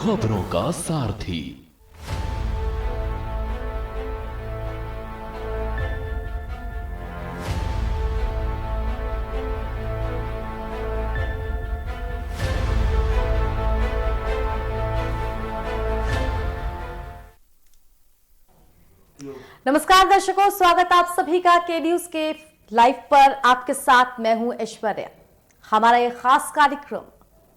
खबरों का सारथी। नमस्कार दर्शकों, स्वागत आप सभी का के न्यूज के लाइव पर। आपके साथ मैं हूं ऐश्वर्या। हमारा यह खास कार्यक्रम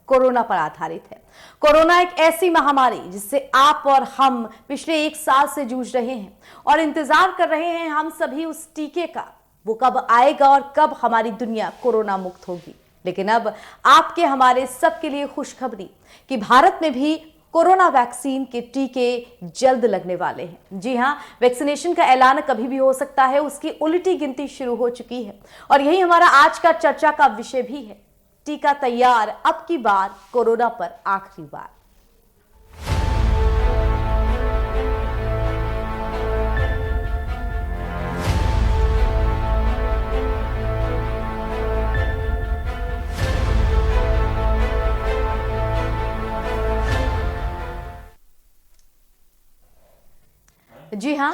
कोरोना पर आधारित है। कोरोना एक ऐसी महामारी जिससे आप और हम पिछले 1 साल से जूझ रहे हैं और इंतजार कर रहे हैं हम सभी उस टीके का। वो कब आएगा और कब हमारी दुनिया कोरोना मुक्त होगी। लेकिन अब आपके हमारे सबके लिए खुशखबरी कि भारत में भी कोरोना वैक्सीन के टीके जल्द लगने वाले हैं। जी हां, वैक्सीनेशन का ऐलान कभी भी हो सकता है, उसकी उल्टी गिनती शुरू हो चुकी है और यही हमारा आज का चर्चा का विषय भी है। टीका तैयार, अब की बार कोरोना पर आखिरी बार। जी हां,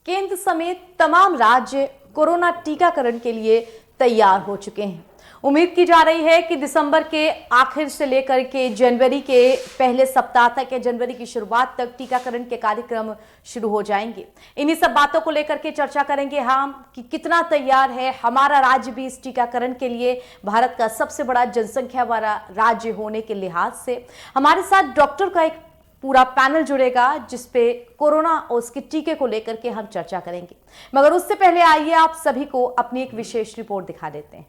केंद्र समेत तमाम राज्य कोरोना टीकाकरण के लिए तैयार हो चुके हैं। उम्मीद की जा रही है कि दिसंबर के आखिर से लेकर के जनवरी के पहले सप्ताह तक या जनवरी की शुरुआत तक टीकाकरण के कार्यक्रम शुरू हो जाएंगे। इन्हीं सब बातों को लेकर के चर्चा करेंगे हम कि कितना तैयार है हमारा राज्य भी इस टीकाकरण के लिए। भारत का सबसे बड़ा जनसंख्या वाला राज्य होने के लिहाज से हमारे साथ डॉक्टर का एक पूरा पैनल जुड़ेगा जिसपे कोरोना और उसके टीके को लेकर के हम चर्चा करेंगे। मगर उससे पहले आइए आप सभी को अपनी एक विशेष रिपोर्ट दिखा देते हैं।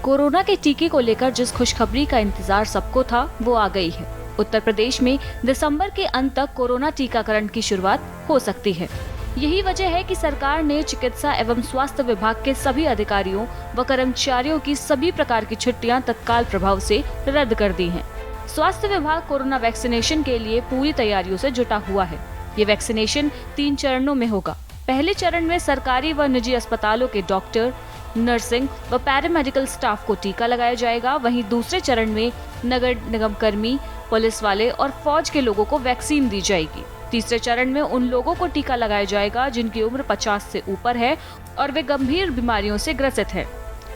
कोरोना के टीके को लेकर जिस खुशखबरी का इंतजार सबको था वो आ गई है। उत्तर प्रदेश में दिसंबर के अंत तक कोरोना टीकाकरण की शुरुआत हो सकती है। यही वजह है कि सरकार ने चिकित्सा एवं स्वास्थ्य विभाग के सभी अधिकारियों व कर्मचारियों की सभी प्रकार की छुट्टियां तत्काल प्रभाव से रद्द कर दी हैं। स्वास्थ्य विभाग कोरोना वैक्सीनेशन के लिए पूरी तैयारियों से जुटा हुआ है। ये वैक्सीनेशन 3 चरणों में होगा। पहले चरण में सरकारी व निजी अस्पतालों के डॉक्टर, नर्सिंग व पैरामेडिकल स्टाफ को टीका लगाया जाएगा। वहीं दूसरे चरण में नगर निगम कर्मी, पुलिस वाले और फौज के लोगों को वैक्सीन दी जाएगी। तीसरे चरण में उन लोगों को टीका लगाया जाएगा जिनकी उम्र 50 से ऊपर है और वे गंभीर बीमारियों से ग्रसित हैं।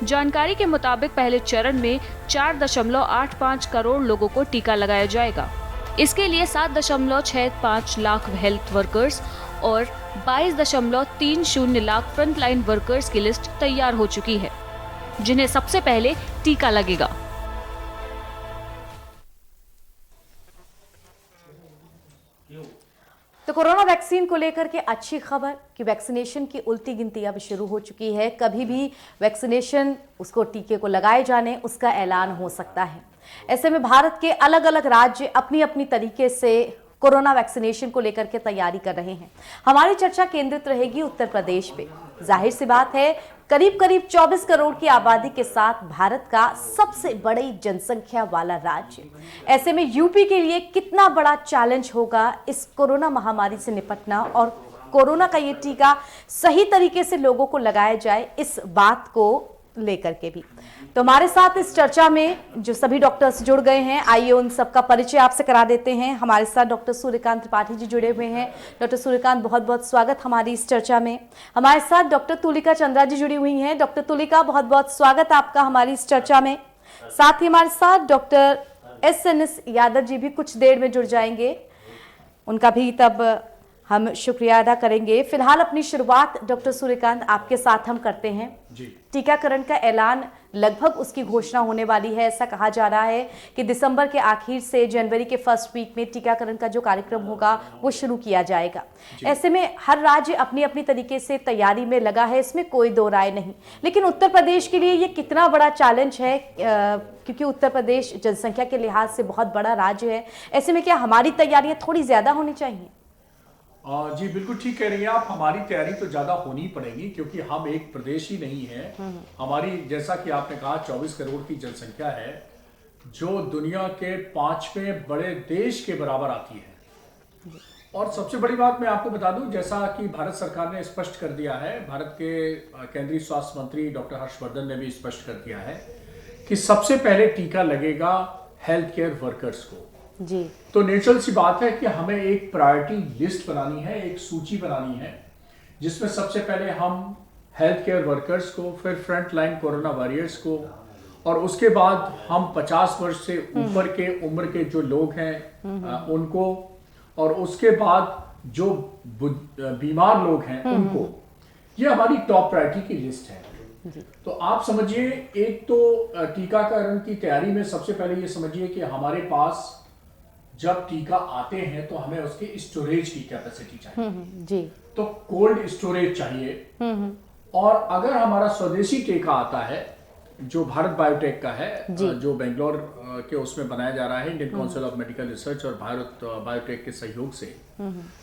जानकारी के मुताबिक पहले चरण में 4.85 करोड़ लोगों को टीका लगाया जाएगा। इसके लिए 7.65 लाख हेल्थ वर्कर्स और 22.30 लाख फ्रंटलाइन वर्कर्स की लिस्ट तैयार हो चुकी है जिन्हें सबसे पहले टीका लगेगा। तो कोरोना वैक्सीन को लेकर के अच्छी खबर कि वैक्सीनेशन की उल्टी गिनती अब शुरू हो चुकी है। कभी भी वैक्सीनेशन उसको टीके को लगाए जाने उसका ऐलान हो सकता है। ऐसे में भारत के अलग अलग राज्य अपनी अपनी तरीके से कोरोना वैक्सीनेशन को लेकर के तैयारी कर रहे हैं। हमारी चर्चा केंद्रित रहेगी उत्तर प्रदेश पे। जाहिर सी बात है, करीब करीब 24 करोड़ की आबादी के साथ भारत का सबसे बड़ी जनसंख्या वाला राज्य। ऐसे में यूपी के लिए कितना बड़ा चैलेंज होगा इस कोरोना महामारी से निपटना और कोरोना का ये टीका सही तरीके से लोगों को लगाया जाए, इस बात को लेकर के भी। तो हमारे साथ इस चर्चा में जो सभी डॉक्टर्स जुड़ गए हैं, आइए उन सबका परिचय आपसे करा देते हैं। हमारे साथ डॉक्टर सूर्यकांत त्रिपाठी जी जुड़े हुए हैं। डॉक्टर सूर्यकांत, बहुत बहुत स्वागत हमारी इस चर्चा में। हमारे साथ डॉक्टर तुलिका चंद्रा जी जुड़ी हुई हैं। डॉक्टर तुलिका, बहुत बहुत स्वागत आपका हमारी इस चर्चा में। साथ ही हमारे साथ डॉक्टर एस यादव जी भी कुछ देर में जुड़ जाएंगे, उनका भी तब हम शुक्रिया अदा करेंगे। फिलहाल अपनी शुरुआत डॉक्टर सूर्यकांत आपके साथ हम करते हैं। टीकाकरण का ऐलान लगभग उसकी घोषणा होने वाली है। ऐसा कहा जा रहा है कि दिसंबर के आखिर से जनवरी के फर्स्ट वीक में टीकाकरण का जो कार्यक्रम होगा वो शुरू किया जाएगा। ऐसे में हर राज्य अपनी अपनी तरीके से तैयारी में लगा है, इसमें कोई दो राय नहीं। लेकिन उत्तर प्रदेश के लिए ये कितना बड़ा चैलेंज है, क्योंकि उत्तर प्रदेश जनसंख्या के लिहाज से बहुत बड़ा राज्य है। ऐसे में क्या हमारी तैयारियां थोड़ी ज्यादा होनी चाहिए? जी बिल्कुल ठीक कह रही हैं आप। हमारी तैयारी तो ज्यादा होनी पड़ेगी क्योंकि हम एक प्रदेश ही नहीं है। हमारी, जैसा कि आपने कहा, 24 करोड़ की जनसंख्या है जो दुनिया के 5वें बड़े देश के बराबर आती है। और सबसे बड़ी बात मैं आपको बता दूं, जैसा कि भारत सरकार ने स्पष्ट कर दिया है, भारत के केंद्रीय स्वास्थ्य मंत्री डॉक्टर हर्षवर्धन ने भी स्पष्ट कर दिया है कि सबसे पहले टीका लगेगा हेल्थ केयर वर्कर्स को। जी। तो नेचुरल सी बात है कि हमें एक प्रायोरिटी लिस्ट बनानी है, एक सूची बनानी है, जिसमें सबसे पहले हम हेल्थ केयर वर्कर्स को, फिर फ्रंट लाइन कोरोना वॉरियर्स को, और उसके बाद हम 50 वर्ष से ऊपर के उम्र के जो लोग हैं उनको, और उसके बाद जो बीमार लोग हैं उनको। ये हमारी टॉप प्रायोरिटी की लिस्ट है। तो आप समझिए, एक तो टीकाकरण की तैयारी में सबसे पहले ये समझिए कि हमारे पास जब टीका आते हैं तो हमें उसके स्टोरेज की कैपेसिटी चाहिए। जी। तो कोल्ड स्टोरेज चाहिए। और अगर हमारा स्वदेशी टीका आता है जो भारत बायोटेक का है, जो बेंगलोर के उसमें बनाया जा रहा है, Indian council of medical research और भारत बायोटेक के सहयोग से,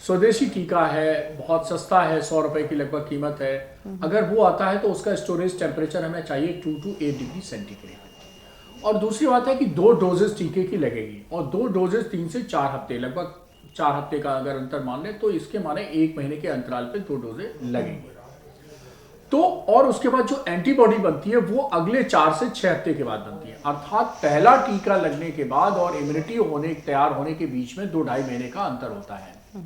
स्वदेशी टीका है, बहुत सस्ता है, 100 रुपए की लगभग कीमत है। अगर वो आता है तो उसका स्टोरेज टेम्परेचर हमें चाहिए 2 to 8 डिग्री सेंटीग्रेड। और दूसरी बात है कि 2 डोजेस टीके की लगेगी, और 2 डोजेस 3 से 4 हफ्ते, लगभग 4 हफ्ते का अगर अंतर मान ले तो इसके माने 1 महीने के अंतराल पे 2 डोजे लगेंगे। तो और उसके बाद जो एंटीबॉडी बनती है वो अगले 4 से 6 हफ्ते के बाद बनती है। अर्थात पहला टीका लगने के बाद और इम्यूनिटी होने, तैयार होने के बीच में 2-2.5 महीने का अंतर होता है।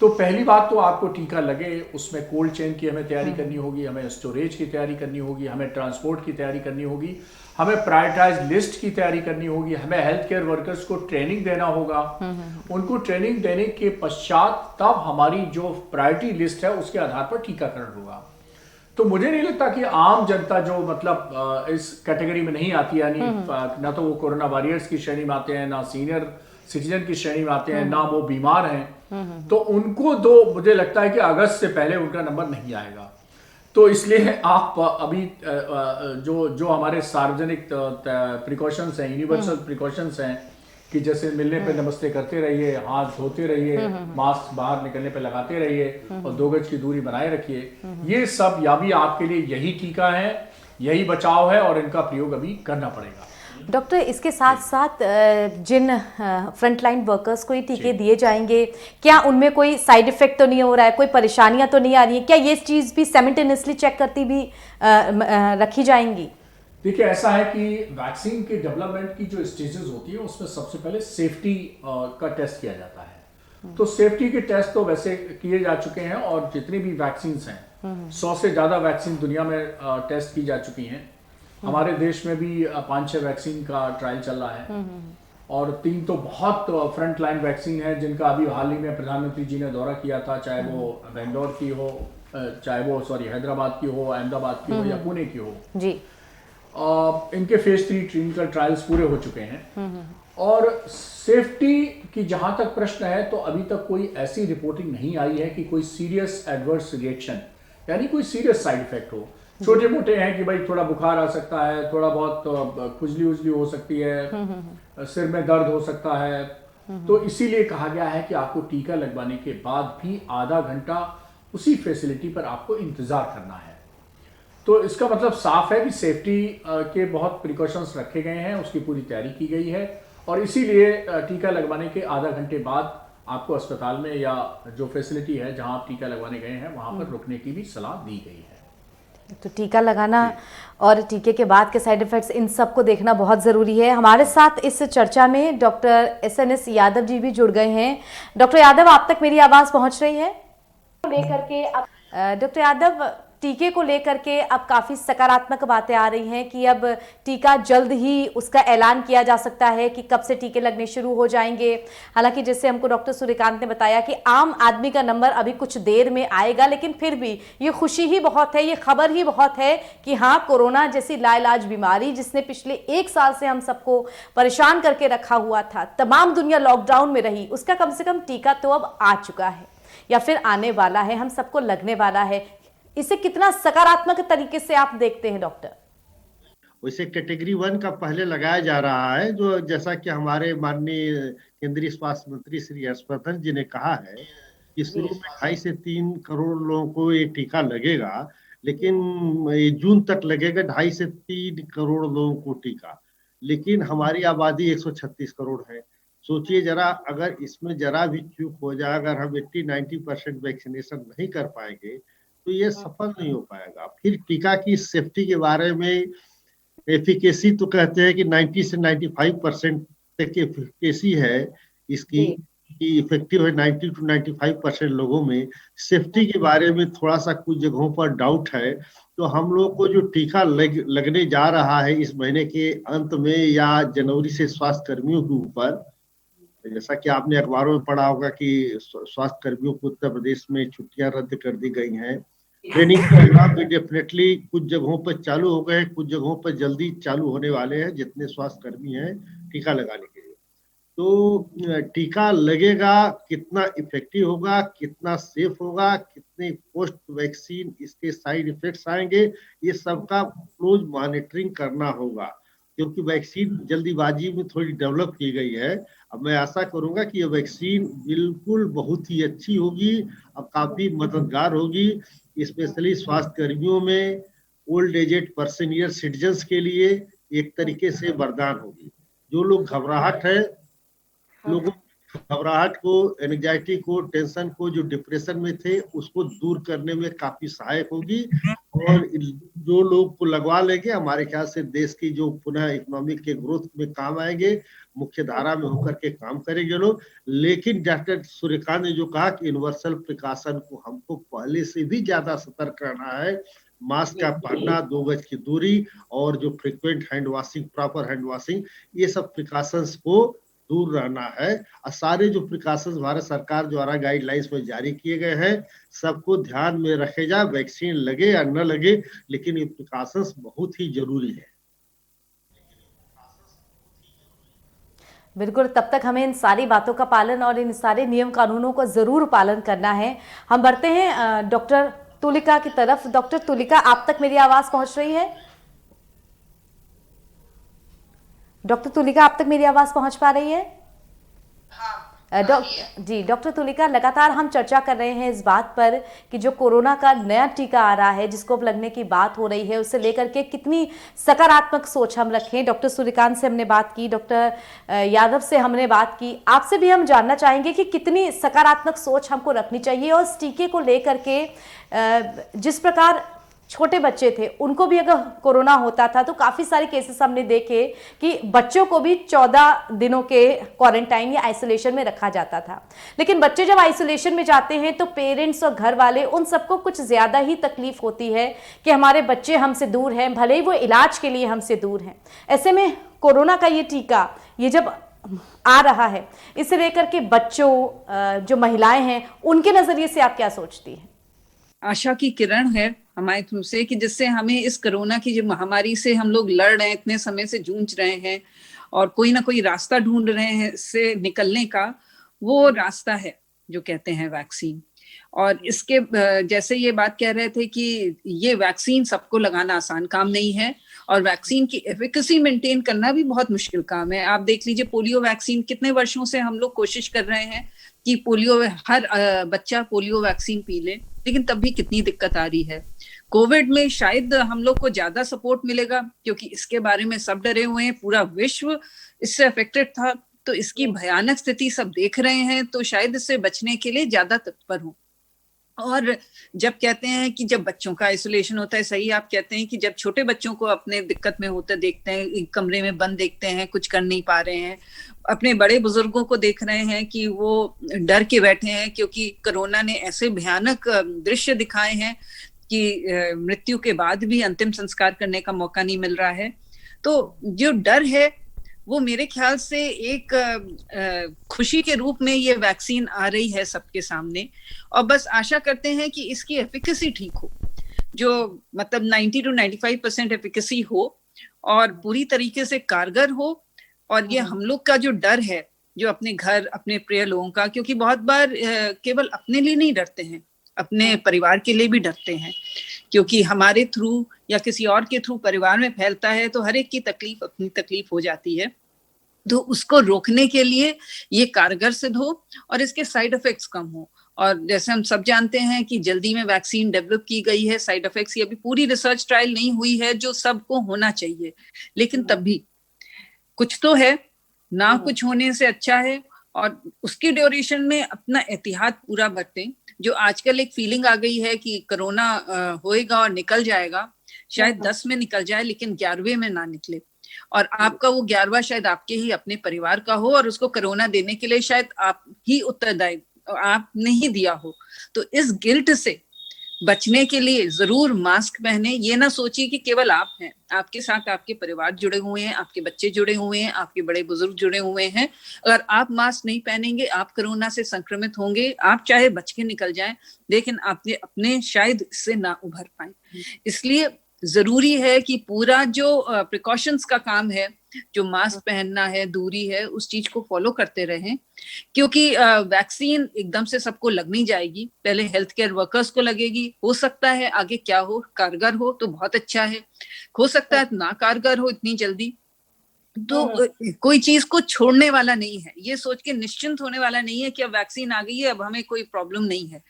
तो पहली बात तो आपको टीका लगे, उसमें कोल्ड चेन की हमें तैयारी करनी होगी, हमें स्टोरेज की तैयारी करनी होगी, हमें ट्रांसपोर्ट की तैयारी करनी होगी, हमें प्रायोरिटाइज लिस्ट की तैयारी करनी होगी, हमें हेल्थ केयर वर्कर्स को ट्रेनिंग देना होगा। उनको ट्रेनिंग देने के पश्चात तब हमारी जो प्रायोरिटी लिस्ट है उसके आधार पर टीकाकरण होगा। तो मुझे नहीं लगता कि आम जनता जो मतलब इस कैटेगरी में नहीं आती, यानी ना तो वो कोरोना वॉरियर्स की श्रेणी में आते हैं, ना सीनियर सिटीजन की श्रेणी में आते हैं, ना वो बीमार हैं, तो उनको तो मुझे लगता है कि अगस्त से पहले उनका नंबर नहीं आएगा। तो इसलिए आप अभी जो हमारे सार्वजनिक प्रिकॉशंस हैं, यूनिवर्सल प्रिकॉशंस हैं, कि जैसे मिलने पे नमस्ते करते रहिए, हाथ धोते रहिए, मास्क बाहर निकलने पे लगाते रहिए, और 2 गज की दूरी बनाए रखिए, ये सब या भी आपके लिए यही टीका है, यही बचाव है, और इनका प्रयोग अभी करना पड़ेगा। डॉक्टर, इसके साथ साथ जिन फ्रंटलाइन वर्कर्स को ये टीके दिए जाएंगे, क्या उनमें कोई साइड इफेक्ट तो नहीं हो रहा है, कोई परेशानियां तो नहीं आ रही है? क्या ये चीज भी साइमल्टेनियसली चेक करती भी रखी जाएंगी? देखिए, ऐसा है कि वैक्सीन के डेवलपमेंट की जो स्टेजेस होती है उसमें सबसे पहले सेफ्टी का टेस्ट किया जाता है। तो सेफ्टी के टेस्ट तो वैसे किए जा चुके हैं, और जितनी भी वैक्सीन हैं, 100 से ज्यादा वैक्सीन दुनिया में टेस्ट की जा चुकी हैं। हमारे देश में भी 5-6 वैक्सीन का ट्रायल चल रहा है, और 3 तो बहुत फ्रंट लाइन वैक्सीन है जिनका अभी हाल ही में प्रधानमंत्री जी ने दौरा किया था, चाहे वो बेंगलोर की हो, चाहे वो हैदराबाद की हो, अहमदाबाद की हो, या पुणे की हो जी। इनके फेज 3 क्लिनिकल ट्रायल्स पूरे हो चुके हैं। और सेफ्टी की जहां तक प्रश्न है, तो अभी तक कोई ऐसी रिपोर्टिंग नहीं आई है कि कोई सीरियस एडवर्स रिएक्शन, यानी कोई सीरियस साइड इफेक्ट हो। छोटे मोटे हैं कि भाई थोड़ा बुखार आ सकता है, थोड़ा बहुत खुजली उजली हो सकती है, सिर में दर्द हो सकता है। तो इसीलिए कहा गया है कि आपको टीका लगवाने के बाद भी आधा घंटा उसी फैसिलिटी पर आपको इंतजार करना है। तो इसका मतलब साफ है कि सेफ्टी के बहुत प्रिकॉशंस रखे गए हैं, उसकी पूरी तैयारी की गई है, और इसीलिए टीका लगवाने के आधा घंटे बाद आपको अस्पताल में या जो फैसिलिटी है जहां आप टीका लगवाने गए हैं वहां पर रुकने की भी सलाह दी गई है। तो टीका लगाना और टीके के बाद के साइड इफेक्ट्स, इन सब को देखना बहुत ज़रूरी है। हमारे साथ इस चर्चा में डॉक्टर SNS यादव जी भी जुड़ गए हैं। डॉक्टर यादव, आप तक मेरी आवाज़ पहुंच रही है? लेकर के अब डॉक्टर यादव, टीके को लेकर के अब काफ़ी सकारात्मक बातें आ रही हैं कि अब टीका जल्द ही उसका ऐलान किया जा सकता है कि कब से टीके लगने शुरू हो जाएंगे। हालांकि जैसे हमको डॉक्टर सूर्यकांत ने बताया कि आम आदमी का नंबर अभी कुछ देर में आएगा, लेकिन फिर भी ये खुशी ही बहुत है, ये खबर ही बहुत है कि हाँ, कोरोना जैसी लाइलाज बीमारी जिसने पिछले 1 साल से हम सबको परेशान करके रखा हुआ था, तमाम दुनिया लॉकडाउन में रही, उसका कम से कम टीका तो अब आ चुका है या फिर आने वाला है, हम सबको लगने वाला है। इसे कितना सकारात्मक तरीके से आप देखते हैं डॉक्टर? वैसे कैटेगरी 1 का पहले लगाया जा रहा है, जो जैसा कि हमारे माननीय केंद्रीय स्वास्थ्य मंत्री श्री हर्षवर्धन जी ने कहा है कि शुरू में 2.5 से 3 करोड़ लोगों को ये टीका लगेगा, लेकिन जून तक लगेगा 2.5 से 3 करोड़ लोगों को टीका। लेकिन हमारी आबादी 136 करोड़ है, सोचिए जरा, अगर इसमें जरा भी चूक हो जाए, अगर हम 80-90% वैक्सीनेशन नहीं कर पाएंगे तो ये सफल नहीं हो पाएगा। फिर टीका की सेफ्टी के बारे में, एफिकेसी तो कहते हैं कि 90 से 95% तक एफिकेसी है इसकी, कि इफेक्टिव है 90 to 95% लोगों में। सेफ्टी के बारे में थोड़ा सा कुछ जगहों पर डाउट है। तो हम लोग को जो टीका लगने जा रहा है इस महीने के अंत में या जनवरी से स्वास्थ्य कर्मियों के ऊपर, जैसा कि आपने अखबारों में पढ़ा होगा कि स्वास्थ्य कर्मियों को उत्तर प्रदेश में छुट्टियां रद्द कर दी गई हैं। ट्रेनिंग प्रोग्राम भी डेफिनेटली कुछ जगहों पर चालू हो गए हैं, कुछ जगहों पर जल्दी चालू होने वाले हैं, जितने स्वास्थ्य कर्मी हैं टीका लगाने के लिए। तो टीका लगेगा, कितना इफेक्टिव होगा, कितना सेफ होगा, कितने पोस्ट वैक्सीन इसके साइड इफेक्ट्स आएंगे, ये सबका क्लोज मॉनिटरिंग करना होगा, क्योंकि वैक्सीन जल्दीबाजी में थोड़ी डेवलप की गई है। अब मैं आशा करूंगा कि ये वैक्सीन बिल्कुल बहुत ही अच्छी होगी और काफी मददगार होगी, स्पेशली स्वास्थ्य कर्मियों में, old aged person, senior citizens के लिए एक तरीके से वरदान होगी। जो लोग घबराहट है, लोगों घबराहट को, एंजाइटी को, टेंशन को, जो डिप्रेशन में थे उसको दूर करने में काफी सहायक होगी। और जो लोग को लगवा लेंगे, हमारे ख्याल से देश की जो पुनः इकोनॉमिक के ग्रोथ में काम आएंगे, मुख्य धारा में होकर के काम करेंगे लोग। लेकिन डॉक्टर सूर्यकांत ने जो कहा कि यूनिवर्सल प्रिकॉशन को हमको पहले से भी ज्यादा सतर्क रहना है। मास्क का पहनना, 2 गज की दूरी और जो frequent hand washing, proper hand washing, ये सब प्रिकॉशंस को दूर रहना है। और सारे जो प्रिकॉशंस भारत सरकार द्वारा गाइडलाइंस में जारी किए गए हैं, सबको ध्यान में रखे जाए। वैक्सीन लगे या न लगे, लेकिन ये प्रिकॉशंस बहुत ही जरूरी है। बिल्कुल, तब तक हमें इन सारी बातों का पालन और इन सारे नियम कानूनों का जरूर पालन करना है। हम बढ़ते हैं डॉक्टर तुलिका की तरफ। डॉक्टर तुलिका, आप तक मेरी आवाज पहुंच रही है? डॉक्टर तुलिका, आप तक मेरी आवाज पहुंच पा रही है? जी डॉक्टर तुलिका, लगातार हम चर्चा कर रहे हैं इस बात पर कि जो कोरोना का नया टीका आ रहा है जिसको अब लगने की बात हो रही है, उससे लेकर के कितनी सकारात्मक सोच हम रखें। डॉक्टर सूर्यकांत से हमने बात की, डॉक्टर यादव से हमने बात की, आपसे भी हम जानना चाहेंगे कि कितनी सकारात्मक सोच हमको रखनी चाहिए और इस टीके को लेकर के जिस प्रकार छोटे बच्चे थे उनको भी अगर कोरोना होता था तो काफ़ी सारे केसेस हमने देखे कि बच्चों को भी 14 दिनों के क्वारंटाइन या आइसोलेशन में रखा जाता था। लेकिन बच्चे जब आइसोलेशन में जाते हैं तो पेरेंट्स और घर वाले उन सबको कुछ ज़्यादा ही तकलीफ होती है कि हमारे बच्चे हमसे दूर हैं, भले ही वो इलाज के लिए हमसे दूर हैं। ऐसे में कोरोना का ये टीका ये जब आ रहा है, इसे लेकर के बच्चों, जो महिलाएं हैं, उनके नज़रिए से आप क्या सोचती हैं? आशा की किरण है हमारे थ्रू से कि जिससे हमें इस कोरोना की जो महामारी से हम लोग लड़ रहे हैं, इतने समय से जूझ रहे हैं और कोई ना कोई रास्ता ढूंढ रहे हैं इससे निकलने का, वो रास्ता है जो कहते हैं वैक्सीन। और इसके जैसे ये बात कह रहे थे कि ये वैक्सीन सबको लगाना आसान काम नहीं है और वैक्सीन की एफिकेसी मेंटेन करना भी बहुत मुश्किल काम है। आप देख लीजिए पोलियो वैक्सीन, कितने वर्षों से हम लोग कोशिश कर रहे हैं कि पोलियो, हर बच्चा पोलियो वैक्सीन पी ले, लेकिन तब भी कितनी दिक्कत आ रही है। कोविड में शायद हम लोग को ज्यादा सपोर्ट मिलेगा क्योंकि इसके बारे में सब डरे हुए हैं, पूरा विश्व इससे अफेक्टेड था, तो इसकी भयानक स्थिति सब देख रहे हैं, तो शायद इससे बचने के लिए ज्यादा तत्पर हो। और जब कहते हैं कि जब बच्चों का आइसोलेशन होता है, सही आप कहते हैं कि जब छोटे बच्चों को अपने दिक्कत में होते देखते हैं, एक कमरे में बंद देखते हैं, कुछ कर नहीं पा रहे हैं, अपने बड़े बुजुर्गों को देख रहे हैं कि वो डर के बैठे हैं क्योंकि कोरोना ने ऐसे भयानक दृश्य दिखाए हैं कि मृत्यु के बाद भी अंतिम संस्कार करने का मौका नहीं मिल रहा है। तो जो डर है वो मेरे ख्याल से एक खुशी के रूप में ये वैक्सीन आ रही है सबके सामने, और बस आशा करते हैं कि इसकी एफिकेसी ठीक हो, जो मतलब 90 to 95% एफिकेसी हो और पूरी तरीके से कारगर हो। और ये हम लोग का जो डर है, जो अपने घर, अपने प्रिय लोगों का, क्योंकि बहुत बार केवल अपने लिए नहीं डरते हैं, अपने परिवार के लिए भी डरते हैं, क्योंकि हमारे थ्रू या किसी और के थ्रू परिवार में फैलता है तो हर एक की तकलीफ अपनी तकलीफ हो जाती है। तो उसको रोकने के लिए ये कारगर सिद्ध हो और इसके साइड इफेक्ट्स कम हो। और जैसे हम सब जानते हैं कि जल्दी में वैक्सीन डेवलप की गई है, साइड इफेक्ट्स की अभी पूरी रिसर्च ट्रायल नहीं हुई है जो सबको होना चाहिए, लेकिन तब भी कुछ तो है ना कुछ होने से अच्छा है, और उसकी ड्यूरेशन में अपना एहतियात पूरा बरतें। जो आजकल एक फीलिंग आ गई है कि कोरोना होएगा और निकल जाएगा, शायद 10 में निकल जाए लेकिन 11वें में ना निकले, और आपका वो 11वां शायद आपके ही अपने परिवार का हो, और उसको कोरोना देने के लिए शायद आप ही उत्तरदायी, आपने ही दिया हो। तो इस गिल्ट से बचने के लिए जरूर मास्क पहने। ये ना सोचिए कि केवल आप हैं, आपके साथ आपके परिवार जुड़े हुए हैं, आपके बच्चे जुड़े हुए हैं, आपके बड़े बुजुर्ग जुड़े हुए हैं। अगर आप मास्क नहीं पहनेंगे, आप कोरोना से संक्रमित होंगे। आप चाहे बच के निकल जाएं, लेकिन आपने अपने शायद इससे ना उभर पाए। इसलिए जरूरी है कि पूरा जो प्रिकॉशंस का काम है, जो मास्क पहनना है, दूरी है, उस चीज को फॉलो करते रहें, क्योंकि वैक्सीन एकदम से सबको लग नहीं जाएगी। पहले हेल्थ केयर वर्कर्स को लगेगी, हो सकता है आगे क्या हो, कारगर हो तो बहुत अच्छा है, हो सकता है ना कारगर हो इतनी जल्दी। तो कोई चीज को छोड़ने वाला नहीं है, ये सोच के निश्चिंत होने वाला नहीं है कि अब वैक्सीन आ गई है, अब हमें कोई प्रॉब्लम नहीं है,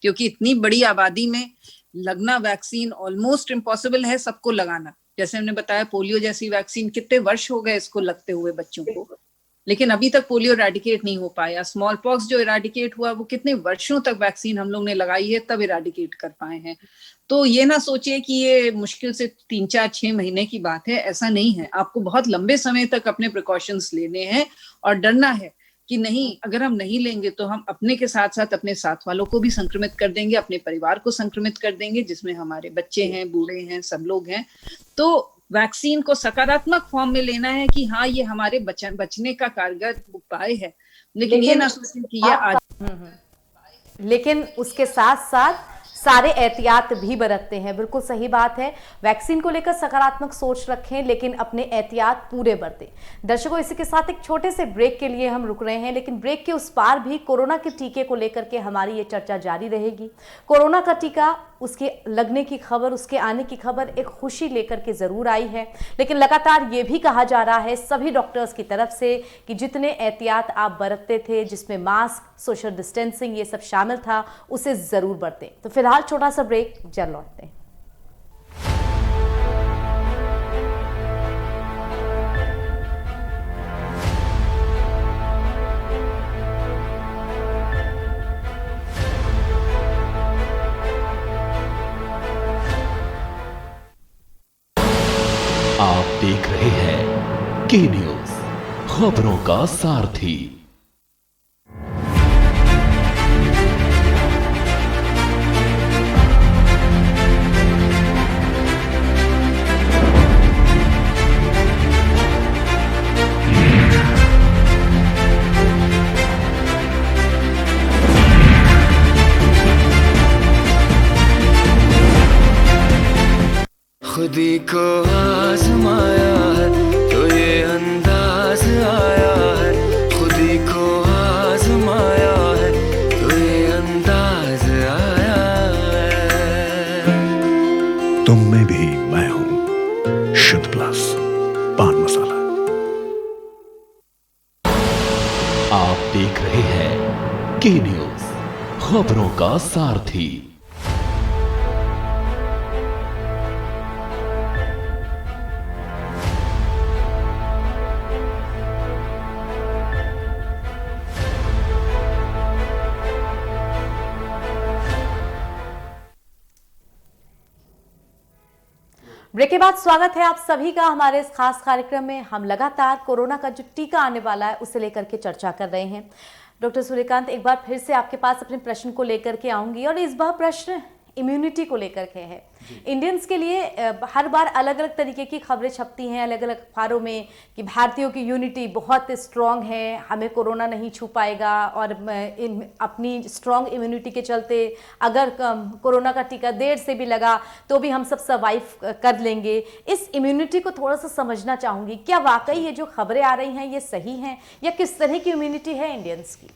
क्योंकि इतनी बड़ी आबादी में लगना वैक्सीन ऑलमोस्ट इम्पॉसिबल है सबको लगाना। जैसे हमने बताया, पोलियो जैसी वैक्सीन कितने वर्ष हो गए इसको लगते हुए बच्चों को, लेकिन अभी तक पोलियो इराडिकेट नहीं हो पाया। स्मॉल पॉक्स जो इराडिकेट हुआ वो कितने वर्षों तक वैक्सीन हम लोग ने लगाई है तब इराडिकेट कर पाए हैं। तो ये ना सोचिए कि ये मुश्किल से 3, 4, 6 महीने की बात है, ऐसा नहीं है। आपको बहुत लंबे समय तक अपने प्रिकॉशंस लेने हैं, और डरना है कि नहीं, अगर हम नहीं लेंगे तो हम अपने के साथ साथ अपने साथ वालों को भी संक्रमित कर देंगे, अपने परिवार को संक्रमित कर देंगे, जिसमें हमारे बच्चे हैं, बूढ़े हैं, सब लोग हैं। तो वैक्सीन को सकारात्मक फॉर्म में लेना है कि हाँ, ये हमारे बचने का कारगर उपाय है, लेकिन ये ना सोचें कि ये आज। लेकिन उसके साथ साथ सारे एहतियात भी बरतते हैं। बिल्कुल सही बात है, वैक्सीन को लेकर सकारात्मक सोच रखें, लेकिन अपने एहतियात पूरे बरतें। दर्शकों, इसी के साथ एक छोटे से ब्रेक के लिए हम रुक रहे हैं, लेकिन ब्रेक के उस पार भी कोरोना के टीके को लेकर के हमारी ये चर्चा जारी रहेगी। कोरोना का टीका, उसके लगने की खबर, उसके आने की खबर एक खुशी लेकर के जरूर आई है, लेकिन लगातार ये भी कहा जा रहा है सभी डॉक्टर्स की तरफ से कि जितने एहतियात आप बरतते थे, जिसमें मास्क, सोशल डिस्टेंसिंग, ये सब शामिल था, उसे जरूर बरतें। तो फिलहाल छोटा सा ब्रेक, जल्द लौटते हैं। आप देख रहे हैं के न्यूज, खबरों का सारथी। खुदी को आजमाया है तो ये अंदाज आया है, खुदी को आजमाया है तो ये अंदाज आया है। तुम में भी मैं हूं, शुद्ध प्लस पान मसाला। आप देख रहे हैं के न्यूज, खबरों का सारथी। ब्रेक के बाद स्वागत है आप सभी का हमारे इस खास कार्यक्रम में। हम लगातार कोरोना का जो टीका आने वाला है उसे लेकर के चर्चा कर रहे हैं। डॉक्टर सूर्यकांत, एक बार फिर से आपके पास अपने प्रश्न को लेकर के आऊंगी, और इस बार प्रश्न इम्यूनिटी को लेकर के है। इंडियंस के लिए हर बार अलग अलग तरीके की खबरें छपती हैं अलग अलग अखबारों में कि भारतीयों की यूनिटी बहुत स्ट्रांग है, हमें कोरोना नहीं छू पाएगा, और अपनी स्ट्रांग इम्यूनिटी के चलते अगर कोरोना का टीका देर से भी लगा तो भी हम सब सर्वाइव कर लेंगे। इस इम्यूनिटी को थोड़ा सा समझना चाहूँगी, क्या वाकई ये जो खबरें आ रही हैं ये सही हैं, या किस तरह की इम्यूनिटी है इंडियंस की?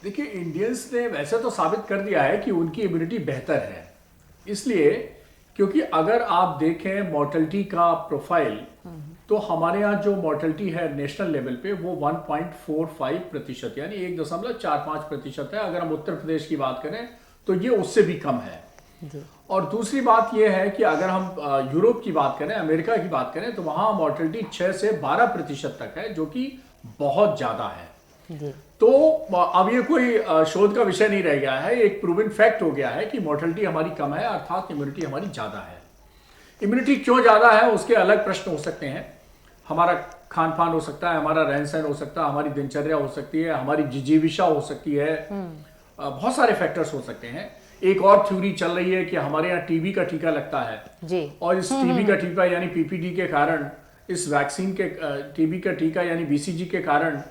देखिए, इंडियंस ने वैसे तो साबित कर दिया है कि उनकी इम्यूनिटी बेहतर है, इसलिए क्योंकि अगर आप देखें मॉर्टलिटी का प्रोफाइल, तो हमारे यहाँ जो मॉर्टलिटी है नेशनल लेवल पे वो 1.45% यानी 1.45% है। अगर हम उत्तर प्रदेश की बात करें तो ये उससे भी कम है। और दूसरी बात ये है कि अगर हम यूरोप की बात करें, अमेरिका की बात करें, तो वहाँ मॉर्टलिटी 6 से 12% तक है, जो कि बहुत ज्यादा है। जी। तो अब ये कोई शोध का विषय नहीं रह गया है, एक प्रूवन फैक्ट हो गया है कि मोर्टेलिटी हमारी कम है, अर्थात इम्यूनिटी हमारी ज्यादा है। इम्यूनिटी क्यों ज्यादा है उसके अलग प्रश्न हो सकते हैं। हमारा खान पान हो सकता है, हमारा रहन सहन हो सकता है, हमारी दिनचर्या हो सकती है, हमारी जिजीविषा हो सकती है, बहुत सारे फैक्टर्स हो सकते हैं। एक और थ्योरी चल रही है कि हमारे यहाँ टीबी का टीका लगता है जी। और इस टीबी का टीका यानी पीपीडी के कारण, इस वैक्सीन के टीबी का टीका यानी बीसीजी के कारण,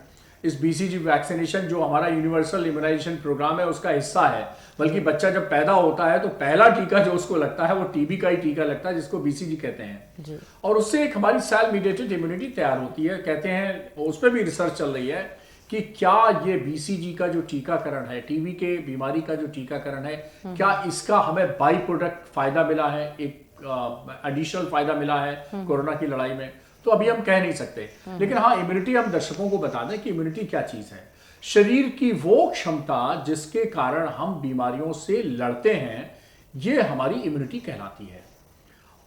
इस बीसीजी वैक्सीनेशन जो हमारा यूनिवर्सल इम्यूनाइजेशन प्रोग्राम है उसका हिस्सा है। बल्कि बच्चा जब पैदा होता है तो पहला टीका जो उसको लगता है वो टीबी का ही टीका लगता है, जिसको बीसीजी कहते हैं जी। और उससे एक हमारी सेल मीडिएटेड इम्यूनिटी तैयार होती है। कहते हैं, उस पर भी रिसर्च चल रही है कि क्या ये बीसीजी का जो टीकाकरण है, टीबी के बीमारी का जो टीकाकरण है, क्या इसका हमें बाई प्रोडक्ट फायदा मिला है, एक एडिशनल फायदा मिला है कोरोना की लड़ाई में। तो अभी हम कह नहीं सकते, लेकिन हाँ इम्यूनिटी हम दर्शकों को बता दें कि इम्यूनिटी क्या चीज है। शरीर की वो क्षमता जिसके कारण हम बीमारियों से लड़ते हैं, ये हमारी इम्यूनिटी कहलाती है।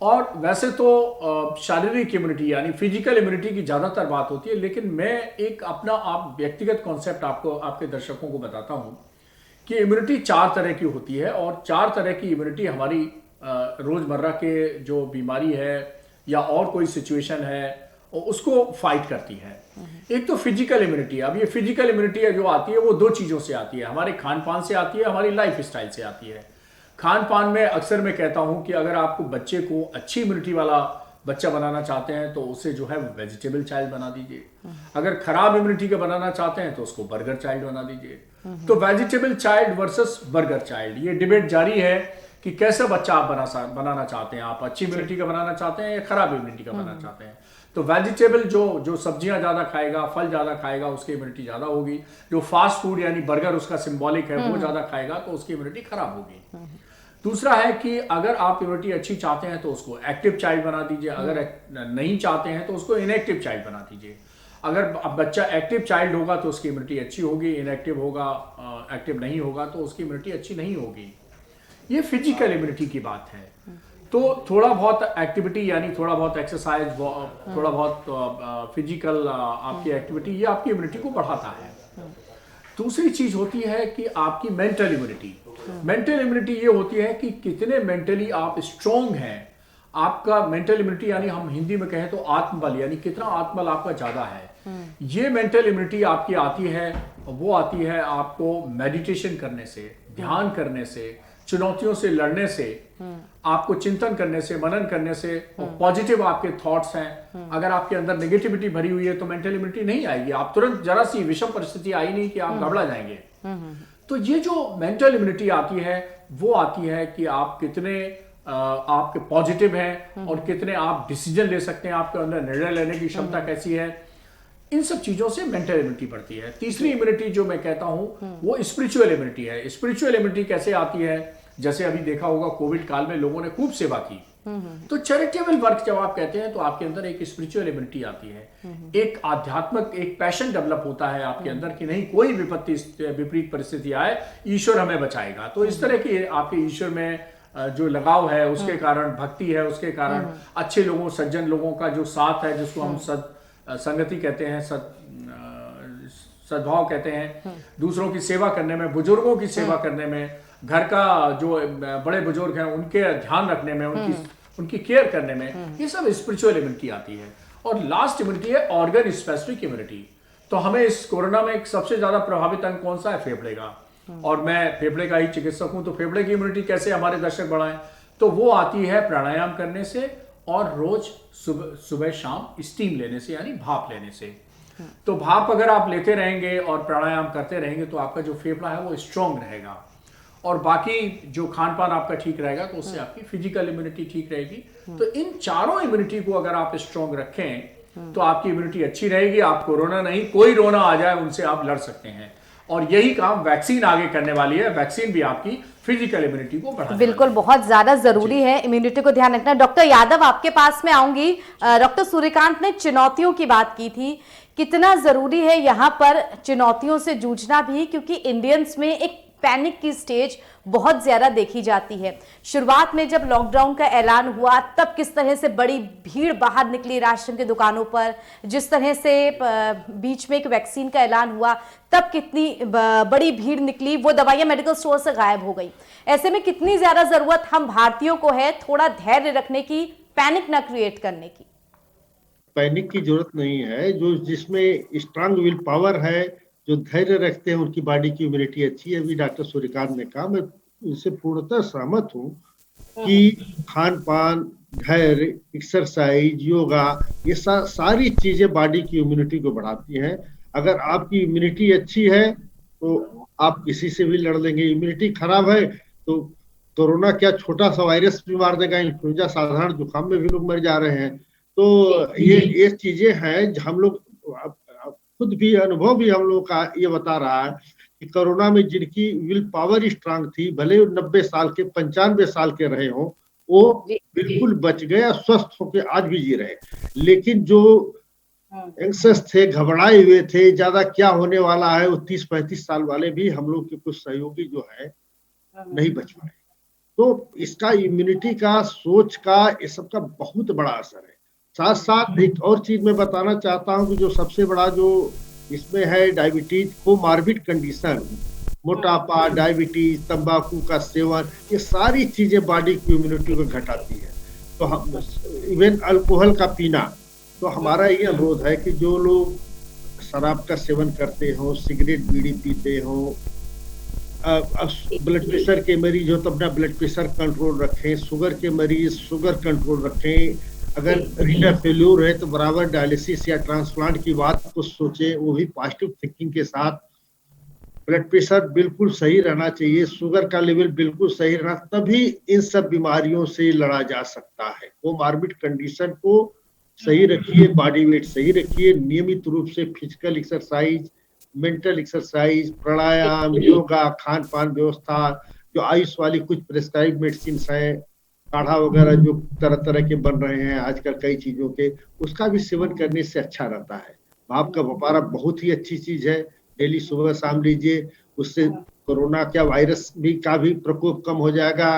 और वैसे तो शारीरिक इम्यूनिटी यानी फिजिकल इम्यूनिटी की ज्यादातर बात होती है, लेकिन मैं एक अपना आप व्यक्तिगत कॉन्सेप्ट आपको, आपके दर्शकों को बताता हूं कि इम्यूनिटी 4 तरह की होती है और 4 तरह की इम्यूनिटी हमारी रोजमर्रा के जो बीमारी है या और कोई सिचुएशन है उसको फाइट करती है। एक तो फिजिकल इम्यूनिटी। अब ये फिजिकल इम्यूनिटी जो आती है वो 2 चीजों से आती है, हमारे खान पान से आती है, हमारी लाइफ स्टाइल से आती है। खान पान में अक्सर मैं कहता हूं कि अगर आपको बच्चे को अच्छी इम्यूनिटी वाला बच्चा बनाना चाहते हैं तो उसे जो है वेजिटेबल चाइल्ड बना दीजिए। अगर खराब इम्यूनिटी का बनाना चाहते हैं तो उसको बर्गर चाइल्ड बना दीजिए। तो vegetable child versus burger child, ये डिबेट जारी है कि कैसा बच्चा आप बनाना चाहते हैं। आप अच्छी इम्यूनिटी का बनाना चाहते हैं या खराब इम्यूनिटी का बनाना चाहते हैं। तो वेजिटेबल जो सब्जियां ज्यादा खाएगा, फल ज्यादा खाएगा, उसकी इम्यूनिटी ज्यादा होगी। जो फास्ट फूड यानी बर्गर उसका सिंबॉलिक है वो ज्यादा खाएगा तो उसकी इम्यूनिटी खराब होगी। दूसरा है कि अगर आप इम्यूनिटी अच्छी चाहते हैं तो उसको एक्टिव चाइल्ड बना दीजिए, अगर नहीं चाहते हैं तो उसको इनएक्टिव चाइल्ड बना दीजिए। अगर बच्चा एक्टिव चाइल्ड होगा तो उसकी इम्यूनिटी अच्छी होगी, इनएक्टिव होगा, एक्टिव नहीं होगा तो उसकी इम्यूनिटी अच्छी नहीं होगी। ये फिजिकल इम्यूनिटी की बात है। तो थोड़ा बहुत एक्टिविटी यानी थोड़ा बहुत एक्सरसाइज, थोड़ा बहुत फिजिकल आपकी एक्टिविटी, ये आपकी इम्यूनिटी को बढ़ाता है। दूसरी चीज होती है कि आपकी मेंटल इम्यूनिटी। मेंटल इम्यूनिटी ये होती है कि कितने मेंटली आप स्ट्रांग हैं। आपका मेंटल इम्यूनिटी यानी हम हिंदी में कहें तो आत्मबल, यानी कितना आत्मबल आपका ज्यादा है। ये मेंटल इम्यूनिटी आपकी आती है, वो आती है आपको मेडिटेशन करने से, ध्यान करने से, चुनौतियों से लड़ने से, आपको चिंतन करने से, मनन करने से, और पॉजिटिव आपके थॉट्स हैं। अगर आपके अंदर नेगेटिविटी भरी हुई है तो मेंटल इम्यूनिटी नहीं आएगी। आप तुरंत जरा सी विषम परिस्थिति आई नहीं कि आप घबरा जाएंगे। तो ये जो मेंटल इम्यूनिटी आती है वो आती है कि आप कितने आपके पॉजिटिव हैं और कितने आप डिसीजन ले सकते हैं, आपके अंदर निर्णय लेने की क्षमता कैसी है। इन सब चीजों से मेंटल इम्यूनिटी बढ़ती है। तीसरी इम्यूनिटी जो मैं कहता हूं वो स्पिरिचुअल इम्यूनिटी है। स्पिरिचुअल इम्यूनिटी कैसे आती है? जैसे अभी देखा होगा कोविड काल में लोगों ने खूब सेवा की, तो चैरिटेबल वर्क जब आप कहते हैं तो आपके अंदर एक स्पिरिचुअल इम्यूनिटी आती है। एक आध्यात्मिक एक पैशन डेवलप होता है आपके अंदर कि नहीं, कोई विपरीत परिस्थिति आए ईश्वर हमें बचाएगा। तो इस तरह की आपके ईश्वर में जो लगाव है, उसके कारण भक्ति है, उसके कारण अच्छे लोगों, सज्जन लोगों का जो साथ है, जिसको हम संगति कहते हैं, सद्भाव कहते हैं, दूसरों की सेवा करने में, बुजुर्गों की सेवा करने में, घर का जो बड़े बुजुर्ग हैं उनके ध्यान रखने में, उनकी केयर करने में, ये सब स्पिरिचुअल इम्यूनिटी आती है। और लास्ट इम्यूनिटी है ऑर्गन स्पेसिफिक इम्यूनिटी। तो हमें इस कोरोना में सबसे ज्यादा प्रभावित अंग कौन सा है? फेफड़े का। और मैं फेफड़े का ही चिकित्सक हूं, तो फेफड़े की इम्यूनिटी कैसे हमारे दर्शक बढ़ाएं? तो वो आती है प्राणायाम करने से और रोज सुबह शाम स्टीम लेने से, यानी भाप लेने से। तो भाप अगर आप लेते रहेंगे और प्राणायाम करते रहेंगे तो आपका जो फेफड़ा है वो स्ट्रांग रहेगा, और बाकी जो खान पान आपका ठीक रहेगा तो उससे आपकी फिजिकल इम्यूनिटी ठीक रहेगी। तो इन चारों इम्यूनिटी को अगर आप स्ट्रांग रखें तो आपकी इम्यूनिटी अच्छी रहेगी। आप कोरोना नहीं, कोई रोना आ जाए उनसे आप लड़ सकते हैं। और यही काम वैक्सीन आगे करने वाली है। वैक्सीन भी आपकी फिजिकल इम्यूनिटी को बढ़ाने बिल्कुल बहुत ज्यादा जरूरी है इम्यूनिटी को ध्यान रखना। डॉक्टर यादव आपके पास में आऊंगी। डॉक्टर सूर्यकांत ने चुनौतियों की बात की थी, कितना जरूरी है यहाँ पर चुनौतियों से जूझना भी, क्योंकि इंडियंस में एक पैनिक की स्टेज बहुत ज्यादा देखी जाती है। शुरुआत में जब लॉकडाउन का ऐलान हुआ तब किस तरह से बड़ी भीड़ बाहर निकली राशन की दुकानों पर, जिस तरह से बीच में एक वैक्सीन का ऐलान हुआ तब कितनी बड़ी भीड़ निकली, वो दवाइयां मेडिकल स्टोर से गायब हो गई। ऐसे में कितनी ज्यादा जरूरत हम भारतीयों को है थोड़ा धैर्य रखने की, पैनिक ना क्रिएट करने की। पैनिक की जरूरत नहीं है। जो जिसमें स्ट्रांग विल पावर है, जो धैर्य रखते हैं, उनकी बॉडी की इम्यूनिटी अच्छी है। अभी डॉक्टर सूर्यकांत ने कहा, मैं इनसे पूर्णतः सहमत हूँ कि खान पान, धैर्य, एक्सरसाइज, योगा, ये सारी चीजें बॉडी की इम्यूनिटी को बढ़ाती हैं। अगर आपकी इम्यूनिटी अच्छी है तो आप किसी से भी लड़ लेंगे। इम्यूनिटी खराब है तो कोरोना क्या छोटा सा वायरस भी मार देगा, इन्फ्लुएंजा साधारण जुकाम में भी लोग मर जा रहे हैं। तो ये चीजें हैं, हम लोग खुद भी अनुभव भी हम लोग का ये बता रहा है कि कोरोना में जिनकी विल पावर स्ट्रांग थी, भले 90 साल के 95 साल के रहे हो, वो बिल्कुल बच गए, स्वस्थ होकर आज भी जी रहे। लेकिन जो एंग्सियस थे, घबराए हुए थे, ज्यादा क्या होने वाला है, वो 30-35 साल वाले भी हम लोग के कुछ सहयोगी जो है नहीं बच पाए। तो इसका इम्यूनिटी का, सोच का, इस सब का बहुत बड़ा असर है। साथ साथ एक और चीज मैं बताना चाहता हूँ कि जो सबसे बड़ा जो इसमें है डायबिटीज, कोमॉर्बिड कंडीशन, मोटापा, डायबिटीज, तंबाकू का सेवन, ये सारी चीजें बॉडी की इम्यूनिटी को घटाती है। तो हम इवन अल्कोहल का पीना, तो हमारा ये अनुरोध है कि जो लोग शराब का सेवन करते हो, सिगरेट बीड़ी पीते हो, ब्लड प्रेशर के मरीज हो तो अपना ब्लड प्रेशर कंट्रोल रखें, शुगर के मरीज शुगर कंट्रोल रखें। अगर रीनल फेल्यूर है तो बराबर डायलिसिस या ट्रांसप्लांट की बात को सोचें, वो भी पॉजिटिव थिंकिंग के साथ। ब्लड प्रेशर बिल्कुल सही रहना चाहिए, शुगर का लेवल बिल्कुल सही रहना, तभी इन सब बीमारियों से लड़ा जा सकता है। कोमॉर्बिड कंडीशन को सही रखिए, बॉडी वेट सही रखिए, नियमित रूप से फिजिकल एक्सरसाइज, मेंटल एक्सरसाइज, प्राणायाम, योगा, खान पान व्यवस्था, जो आयुष वाली कुछ प्रेस्क्राइब मेडिसिन हैं, काढ़ा वगैरह जो तरह तरह के बन रहे हैं आजकल कई चीजों के, उसका भी सेवन करने से अच्छा रहता है। भाप का बपारा बहुत ही अच्छी चीज है, डेली सुबह शाम लीजिए, उससे कोरोना क्या वायरस भी का भी प्रकोप कम हो जाएगा,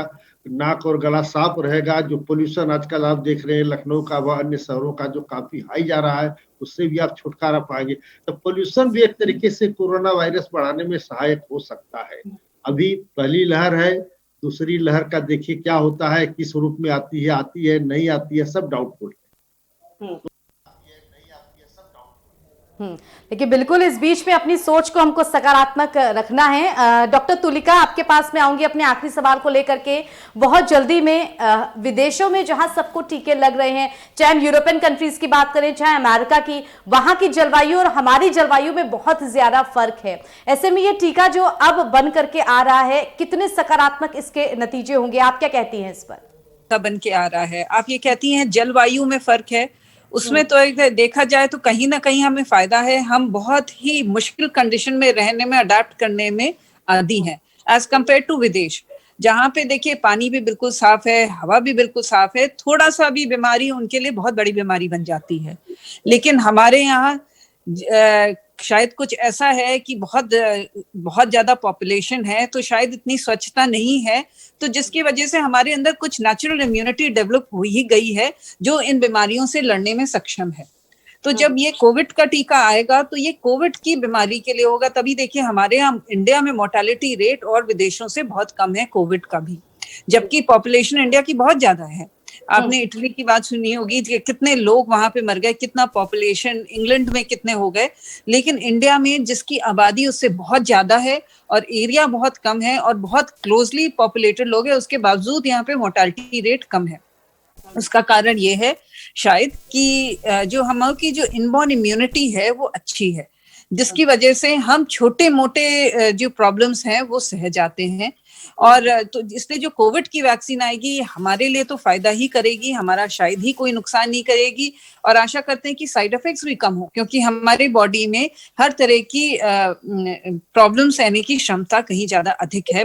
नाक और गला साफ रहेगा। जो पोल्यूशन आजकल आप देख रहे हैं लखनऊ का व अन्य शहरों का जो काफी हाई जा रहा है, उससे भी आप छुटकारा पाएंगे। तो पोल्यूशन भी एक तरीके से कोरोना वायरस बढ़ाने में सहायक हो सकता है। अभी पहली लहर है, दूसरी लहर का देखिए क्या होता है, किस रूप में आती है नहीं आती है, सब डाउटफुल है। देखिए बिल्कुल इस बीच में अपनी सोच को हमको सकारात्मक रखना है। डॉक्टर तुलिका, आपके पास में आऊंगी अपने आखिरी सवाल को लेकर के। बहुत जल्दी में विदेशों में जहां सबको टीके लग रहे हैं, चाहे हम यूरोपियन कंट्रीज की बात करें चाहे अमेरिका की, वहां की जलवायु और हमारी जलवायु में बहुत ज्यादा फर्क है। ऐसे में ये टीका जो अब बन करके आ रहा है, कितने सकारात्मक इसके नतीजे होंगे, आप क्या कहती हैं इस पर? बन के आ रहा है, आप ये कहती हैं जलवायु में फर्क है, उसमें तो एक देखा जाए तो कहीं ना कहीं हमें फायदा है। हम बहुत ही मुश्किल कंडीशन में रहने में, अडाप्ट करने में आदी हैं एज कम्पेयर टू विदेश, जहाँ पे देखिए पानी भी बिल्कुल साफ है, हवा भी बिल्कुल साफ है, थोड़ा सा भी बीमारी उनके लिए बहुत बड़ी बीमारी बन जाती है। लेकिन हमारे यहाँ शायद कुछ ऐसा है कि बहुत ज्यादा पॉपुलेशन है, तो शायद इतनी स्वच्छता नहीं है, तो जिसकी वजह से हमारे अंदर कुछ नेचुरल इम्यूनिटी डेवलप हो ही गई है जो इन बीमारियों से लड़ने में सक्षम है। तो जब ये कोविड का टीका आएगा तो ये कोविड की बीमारी के लिए होगा। तभी देखिए हमारे यहाँ इंडिया में मोर्टेलिटी रेट और विदेशों से बहुत कम है कोविड का भी, जबकि पॉपुलेशन इंडिया की बहुत ज्यादा है। आपने इटली की बात सुनी होगी कि कितने लोग वहां पे मर गए, कितना पॉपुलेशन, इंग्लैंड में कितने हो गए, लेकिन इंडिया में जिसकी आबादी उससे बहुत ज्यादा है और एरिया बहुत कम है और बहुत क्लोजली पॉपुलेटेड लोग हैं, उसके बावजूद यहाँ पे मोर्टेलिटी रेट कम है। उसका कारण ये है शायद कि जो हमारी जो इनबॉर्न इम्यूनिटी है वो अच्छी है, जिसकी वजह से हम छोटे मोटे जो प्रॉब्लम्स हैं वो सह जाते हैं। और तो इसलिए जो कोविड की वैक्सीन आएगी हमारे लिए तो फायदा ही करेगी, हमारा शायद ही कोई नुकसान नहीं करेगी, और आशा करते हैं कि साइड इफेक्ट्स भी कम हो, क्योंकि हमारे बॉडी में हर तरह की प्रॉब्लम सहने की क्षमता कहीं ज्यादा अधिक है।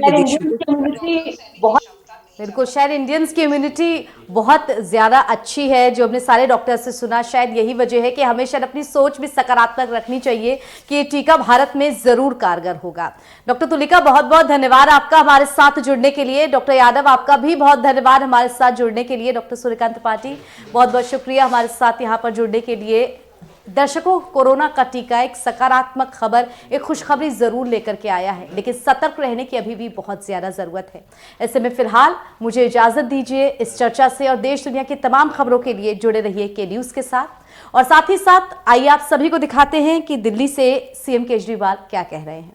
बिल्कुल, शायद इंडियंस की इम्यूनिटी बहुत ज़्यादा अच्छी है। जो हमने सारे डॉक्टर से सुना, शायद यही वजह है कि हमें शायद अपनी सोच भी सकारात्मक रखनी चाहिए कि ये टीका भारत में ज़रूर कारगर होगा। डॉक्टर तुलिका, बहुत बहुत धन्यवाद आपका हमारे साथ जुड़ने के लिए। डॉक्टर यादव, आपका भी बहुत धन्यवाद हमारे साथ जुड़ने के लिए। डॉक्टर सूर्यकांत त्रिपाठी, बहुत बहुत शुक्रिया हमारे साथ यहाँ पर जुड़ने के लिए। दर्शकों, कोरोना का टीका एक सकारात्मक खबर, एक खुशखबरी जरूर लेकर के आया है, लेकिन सतर्क रहने की अभी भी बहुत ज्यादा जरूरत है। ऐसे में फिलहाल मुझे इजाजत दीजिए। इस चर्चा से और देश दुनिया की तमाम खबरों के लिए जुड़े रहिए के न्यूज के साथ। और साथ ही साथ आइए आप सभी को दिखाते हैं कि दिल्ली से सीएम केजरीवाल क्या कह रहे हैं।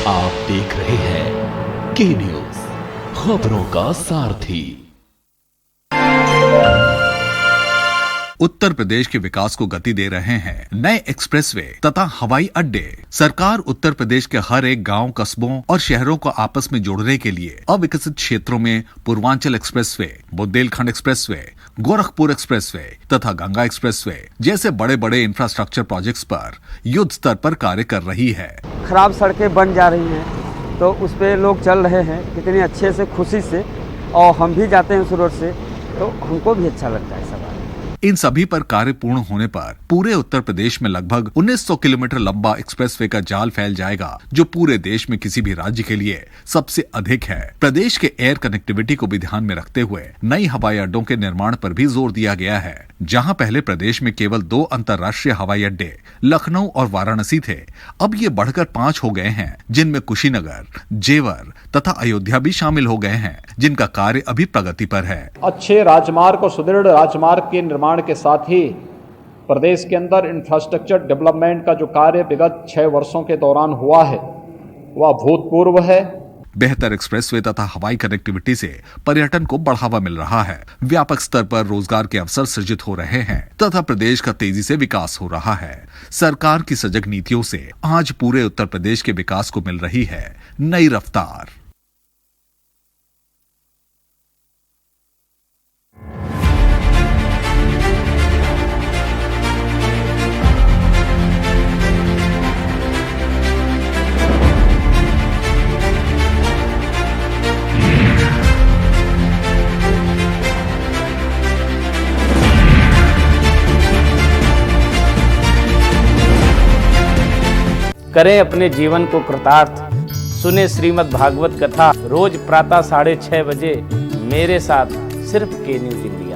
आप देख रहे हैं के न्यूज, खबरों का सारथी। उत्तर प्रदेश के विकास को गति दे रहे हैं नए एक्सप्रेसवे तथा हवाई अड्डे। सरकार उत्तर प्रदेश के हर एक गांव, कस्बों और शहरों को आपस में जोड़ने के लिए अविकसित क्षेत्रों में Purvanchal expressway, Bundelkhand expressway, Gorakhpur expressway तथा गंगा एक्सप्रेसवे जैसे बड़े बड़े इंफ्रास्ट्रक्चर प्रोजेक्ट्स पर युद्ध स्तर पर कार्य कर रही है। खराब सड़कें बन जा रही हैं तो उस पे लोग चल रहे हैं कितने अच्छे से, खुशी से, और हम भी जाते हैं उस रोड से तो हमको भी अच्छा लगता है सब। इन सभी पर कार्य पूर्ण होने पर पूरे उत्तर प्रदेश में लगभग 1900 किलोमीटर लंबा एक्सप्रेसवे का जाल फैल जाएगा, जो पूरे देश में किसी भी राज्य के लिए सबसे अधिक है। प्रदेश के एयर कनेक्टिविटी को भी ध्यान में रखते हुए नई हवाई अड्डों के निर्माण पर भी जोर दिया गया है। जहां पहले प्रदेश में केवल 2 अंतर्राष्ट्रीय हवाई अड्डे लखनऊ और वाराणसी थे, अब ये बढ़कर 5 हो गए हैं, जिनमें कुशीनगर, जेवर तथा अयोध्या भी शामिल हो गए हैं, जिनका कार्य अभी प्रगति पर है। अच्छे राजमार्ग और सुदृढ़ राजमार्ग के निर्माण के साथ ही प्रदेश के अंदर इंफ्रास्ट्रक्चर डेवलपमेंट का जो कार्य विगत 6 वर्षों के दौरान हुआ है वह भूतपूर्व है। बेहतर एक्सप्रेसवे तथा हवाई कनेक्टिविटी से पर्यटन को बढ़ावा मिल रहा है, व्यापक स्तर पर रोजगार के अवसर सृजित हो रहे हैं तथा प्रदेश का तेजी से विकास हो रहा है। सरकार की सजग नीतियों से आज पूरे उत्तर प्रदेश के विकास को मिल रही है नई रफ्तार। करें अपने जीवन को कृतार्थ, सुने श्रीमद् भागवत कथा रोज प्रातः 6:30 बजे मेरे साथ सिर्फ के न्यूज इंडिया।